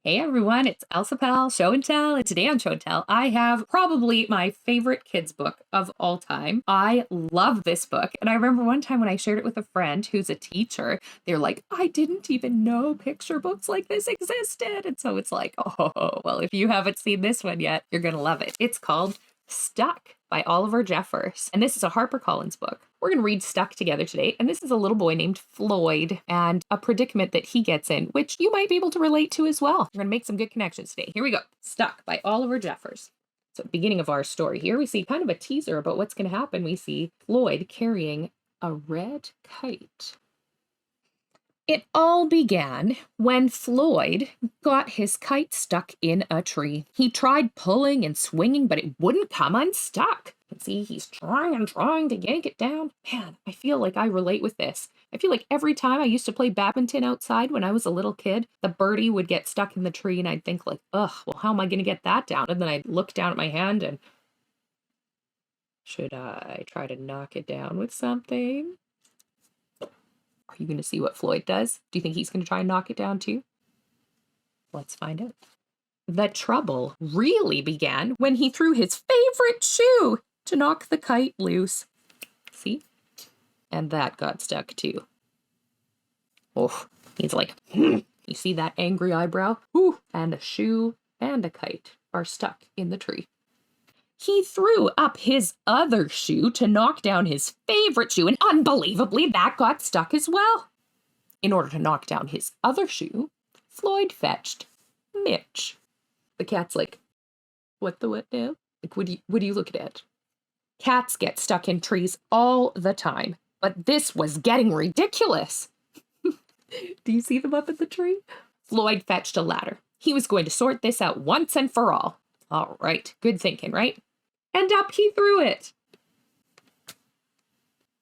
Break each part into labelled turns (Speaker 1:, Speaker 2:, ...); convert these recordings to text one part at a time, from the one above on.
Speaker 1: Hey everyone, it's Elsa Pal, Show and Tell, and today on Show and Tell, I have probably my favorite kids book of all time. I love this book, and I remember one time when I shared it with a friend who's a teacher, they're like, I didn't even know picture books like this existed, and so it's like, oh, well, if you haven't seen this one yet, you're gonna love it. It's called Stuck by Oliver Jeffers, and this is a HarperCollins book. We're going to read Stuck together today, and this is a little boy named Floyd and a predicament that he gets in, which you might be able to relate to as well. We're going to make some good connections today. Here we go. Stuck by Oliver Jeffers. So at the beginning of our story here, we see kind of a teaser about what's going to happen. We see Floyd carrying a red kite. It all began when Floyd got his kite stuck in a tree. He tried pulling and swinging, but it wouldn't come unstuck. You can see he's trying to yank it down. Man, I feel like I relate with this. I feel like every time I used to play badminton outside when I was a little kid, the birdie would get stuck in the tree and I'd think like, ugh, well, how am I going to get that down? And then I'd look down at my hand and should I try to knock it down with something? Are you going to see what Floyd does? Do you think he's going to try and knock it down too? Let's find out. The trouble really began when he threw his favorite shoe to knock the kite loose. See? And that got stuck too. Oh, he's like, You see that angry eyebrow? Ooh, and a shoe and a kite are stuck in the tree. He threw up his other shoe to knock down his favorite shoe, and unbelievably, that got stuck as well. In order to knock down his other shoe, Floyd fetched Mitch. The cat's like, what now? Like, what are you looking at? Cats get stuck in trees all the time, but this was getting ridiculous. Do you see them up in the tree? Floyd fetched a ladder. He was going to sort this out once and for all. All right, good thinking, right? And up he threw it.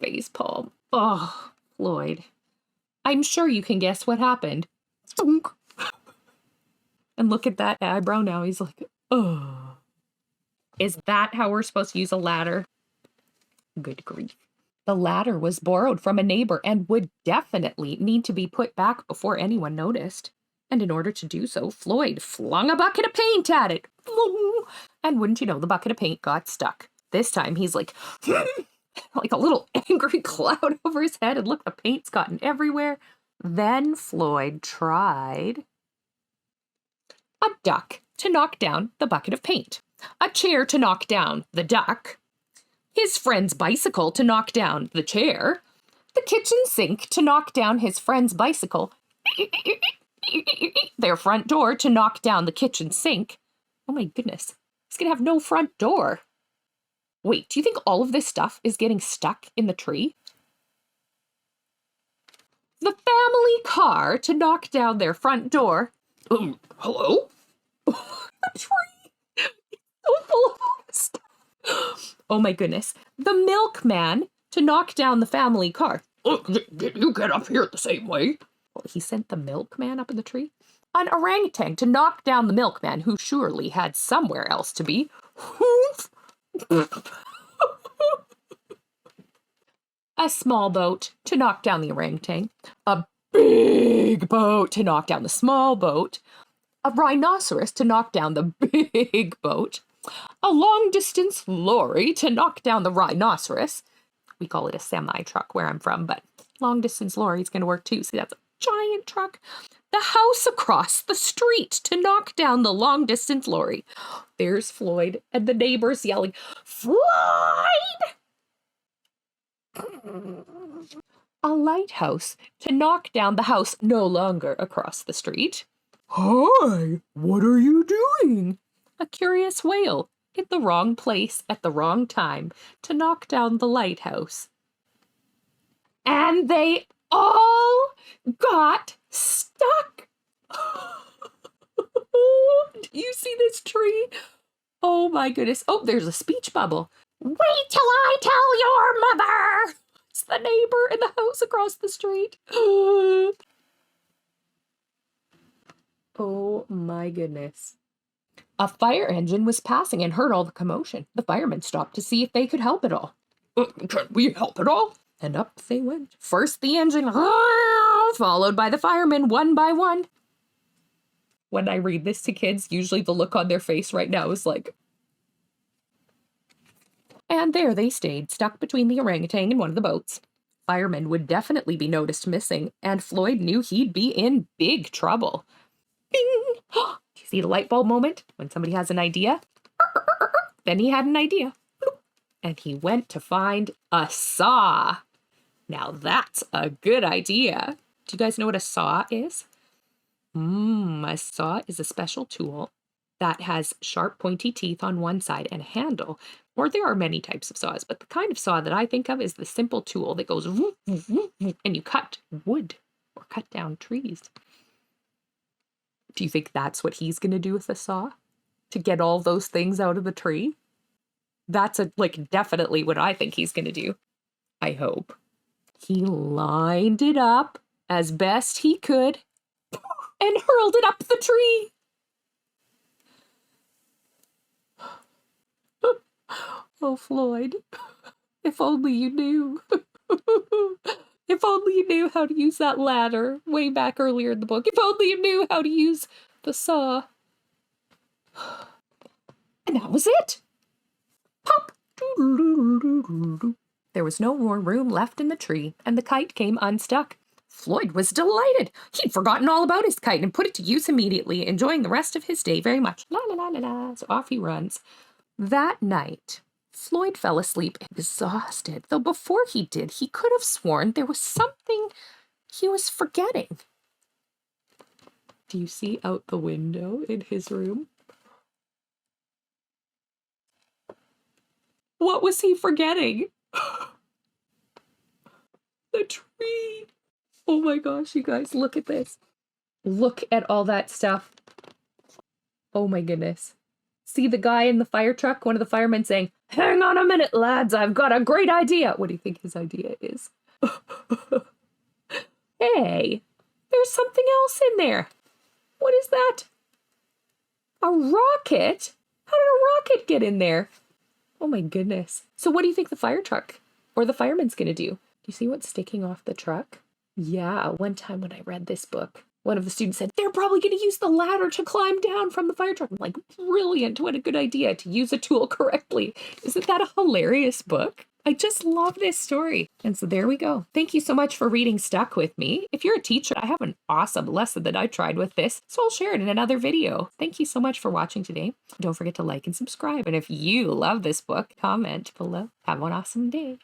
Speaker 1: Facepalm. Oh, Floyd. I'm sure you can guess what happened. And look at that eyebrow now. He's like, oh. Is that how we're supposed to use a ladder? Good grief. The ladder was borrowed from a neighbor and would definitely need to be put back before anyone noticed. And in order to do so, Floyd flung a bucket of paint at it. And wouldn't you know, the bucket of paint got stuck. This time he's like, like a little angry cloud over his head. And look, the paint's gotten everywhere. Then Floyd tried a duck to knock down the bucket of paint, a chair to knock down the duck, his friend's bicycle to knock down the chair, the kitchen sink to knock down his friend's bicycle, their front door to knock down the kitchen sink. Oh my goodness, he's gonna have no front door. Wait, do you think all of this stuff is getting stuck in the tree? The family car to knock down their front door. Hello? The tree is so full of stuff. Oh my goodness. The milkman to knock down the family car. Did you get up here the same way? Well, he sent the milkman up in the tree. An orangutan to knock down the milkman, who surely had somewhere else to be. A small boat to knock down the orangutan. A big boat to knock down the small boat. A rhinoceros to knock down the big boat. A long-distance lorry to knock down the rhinoceros. We call it a semi-truck where I'm from, but long-distance lorry is going to work too. See, that's a giant truck. The house across the street to knock down the long-distance lorry. There's Floyd and the neighbors yelling, Floyd! A lighthouse to knock down the house no longer across the street. Hi, what are you doing? A curious whale in the wrong place at the wrong time to knock down the lighthouse. And they all got stuck. Do you see this tree? Oh my goodness. Oh, there's a speech bubble. Wait till I tell your mother. It's the neighbor in the house across the street. Oh my goodness. A fire engine was passing and heard all the commotion. The firemen stopped to see if they could help at all. Can we help at all? And up they went. First the engine, followed by the firemen one by one. When I read this to kids, usually the look on their face right now is like... And there they stayed, stuck between the orangutan and one of the boats. Firemen would definitely be noticed missing, and Floyd knew he'd be in big trouble. Bing! Do you see the light bulb moment when somebody has an idea? Then he had an idea. And he went to find a saw. Now that's a good idea. Do you guys know what a saw is? A saw is a special tool that has sharp, pointy teeth on one side and a handle. Or there are many types of saws, but the kind of saw that I think of is the simple tool that goes woof, woof, woof, woof, and you cut wood or cut down trees. Do you think that's what he's going to do with the saw? To get all those things out of the tree? That's definitely what I think he's going to do. I hope. He lined it up as best he could and hurled it up the tree. Oh, Floyd, if only you knew. If only you knew how to use that ladder way back earlier in the book. If only you knew how to use the saw. And that was it. Pop. There was no more room left in the tree, and the kite came unstuck. Floyd was delighted. He'd forgotten all about his kite and put it to use immediately, enjoying the rest of his day very much. La la la la la. So off he runs. That night, Floyd fell asleep exhausted, though before he did, he could have sworn there was something he was forgetting. Do you see out the window in his room? What was he forgetting? The tree. Oh my gosh, you guys, look at this. Look at all that stuff. Oh my goodness. See the guy in the fire truck, one of the firemen saying, "Hang on a minute, lads, I've got a great idea." What do you think his idea is? Hey, there's something else in there. What is that? A rocket? How did a rocket get in there? Oh my goodness. So what do you think the fire truck or the fireman's gonna do? Do you see what's sticking off the truck? Yeah, one time when I read this book, one of the students said, they're probably going to use the ladder to climb down from the fire truck. I'm like, brilliant. What a good idea to use a tool correctly. Isn't that a hilarious book? I just love this story. And so there we go. Thank you so much for reading Stuck with me. If you're a teacher, I have an awesome lesson that I tried with this, so I'll share it in another video. Thank you so much for watching today. Don't forget to like and subscribe. And if you love this book, comment below. Have an awesome day.